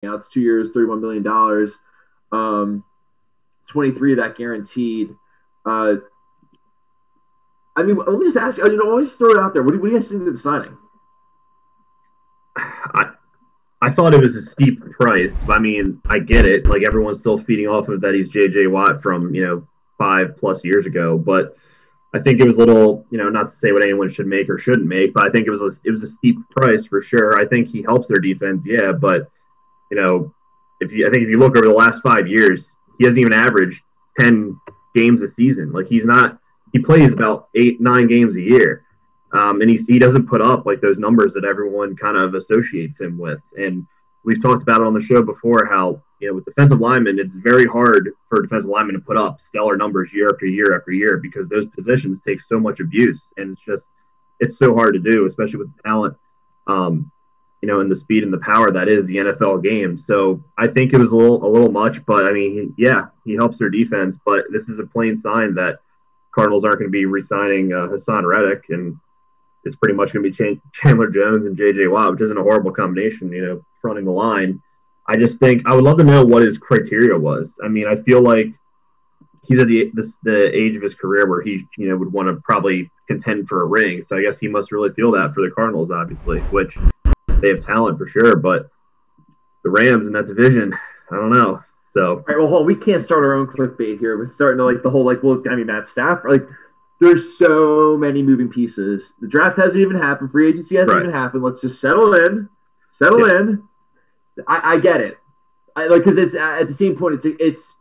out. It's 2 years, $31 million. 23 of that guaranteed. Uh, I mean, let me just ask. Let me just throw it out there. What do you guys think of the signing? I, I thought it was a steep price. I mean, I get it. Like everyone's still feeding off of that he's J.J. Watt from 5+ years ago, but I think it was a little, not to say what anyone should make or shouldn't make, but I think it was a steep price for sure. I think he helps their defense, yeah, but if you look over the last 5 years, he hasn't even averaged 10 games a season. Like he plays about 8-9 games a year. And he doesn't put up like those numbers that everyone kind of associates him with. And we've talked about it on the show before how, with defensive linemen, it's very hard for defensive linemen to put up stellar numbers year after year after year because those positions take so much abuse. And it's so hard to do, especially with the talent, and the speed and the power that is the NFL game. So I think it was a little much, but I mean, he helps their defense, but this is a plain sign that Cardinals aren't going to be re-signing Hassan Reddick, and it's pretty much going to be Chandler Jones and J.J. Watt, which isn't a horrible combination, fronting the line. I just think I would love to know what his criteria was. I mean, I feel like he's at the age of his career where he, would want to probably contend for a ring. So I guess he must really feel that for the Cardinals, obviously, which they have talent for sure. But the Rams in that division, I don't know. So, all right, well, hold on. We can't start our own clickbait here. We're starting to the whole Matt Stafford, there's so many moving pieces. The draft hasn't even happened. Free agency hasn't even happened. Let's just settle in. I get it. Because it's at the same point. It's.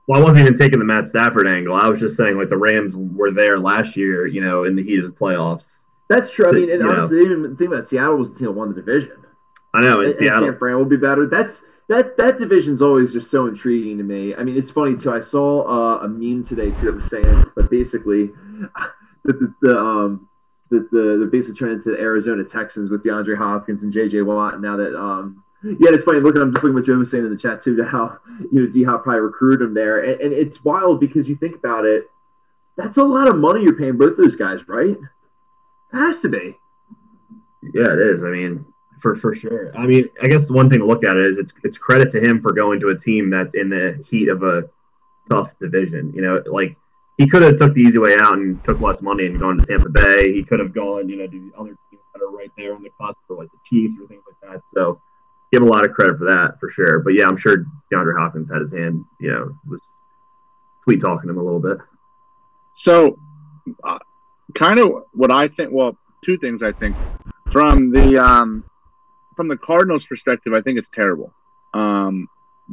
Well, I wasn't even taking the Matt Stafford angle. I was just saying the Rams were there last year, in the heat of the playoffs. That's true. I mean, and honestly, even think about Seattle was the team that won the division. I know, and Seattle. San Fran will be better. That division's always just so intriguing to me. I mean, it's funny too. I saw a meme today too that was saying that basically they're basically turning into the Arizona Texans with DeAndre Hopkins and J.J. Watt. And now that it's funny. I'm just looking at what Joe was saying in the chat too, how D-Hop probably recruited him there, and it's wild because you think about it. That's a lot of money you're paying both those guys, right? It has to be. Yeah, it is. I mean, for sure. I mean, I guess one thing to look at is it's credit to him for going to a team that's in the heat of a tough division. He could have took the easy way out and took less money and gone to Tampa Bay. He could have gone, to the other teams that are right there on the cusp for the Chiefs or things like that. So give him a lot of credit for that for sure. But yeah, I'm sure DeAndre Hopkins had his hand, was sweet talking him a little bit. So, kind of what I think. Well, two things I think from the Cardinals' perspective. I think it's terrible.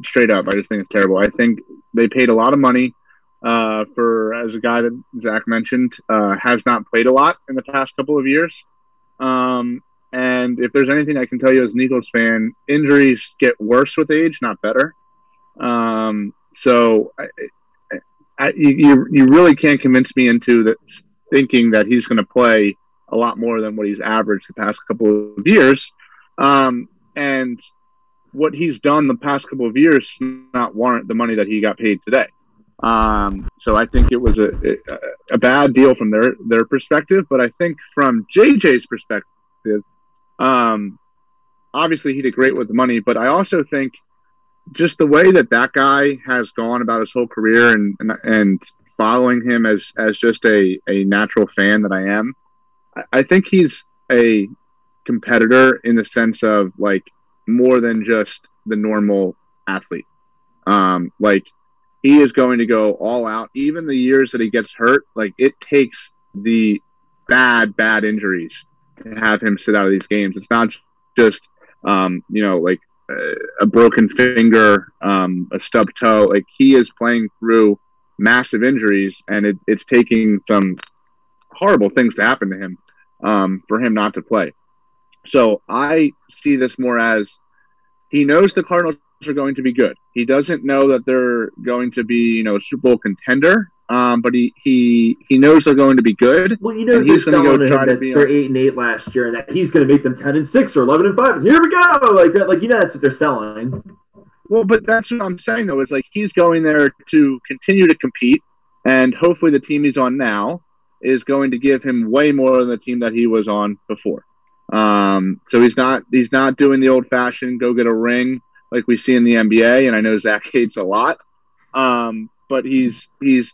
Straight up, I just think it's terrible. I think they paid a lot of money for as a guy that Zach mentioned has not played a lot in the past couple of years. And if there's anything I can tell you as an Eagles fan, injuries get worse with age, not better. So you really can't convince me into that thinking that he's going to play a lot more than what he's averaged the past couple of years. And what he's done the past couple of years not warrant the money that he got paid today. So I think it was a bad deal from their perspective. But I think from JJ's perspective, obviously he did great with the money. But I also think just the way that guy has gone about his whole career and following him as just a natural fan that I am, I think he's a competitor in the sense of more than just the normal athlete. He is going to go all out. Even the years that he gets hurt, it takes the bad injuries to have him sit out of these games. It's not just a broken finger, a stubbed toe. He is playing through massive injuries, and it's taking some horrible things to happen to him for him not to play. So I see this more as he knows the Cardinals are going to be good. He doesn't know that they're going to be, a Super Bowl contender, but he knows they're going to be good. Well, he's going to go try to be. They're 8-8 last year, and that he's going to make them 10-6 or 11-5. And here we go. That's what they're selling. Well, but that's what I'm saying though. Is he's going there to continue to compete, and hopefully the team he's on now is going to give him way more than the team that he was on before. So he's not doing the old fashioned go get a ring like we see in the NBA, and I know Zach hates a lot. But he's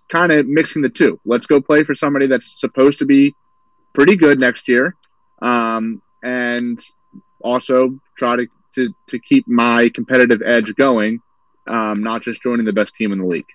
kind of mixing the two. Let's go play for somebody that's supposed to be pretty good next year, and also try to keep my competitive edge going, not just joining the best team in the league.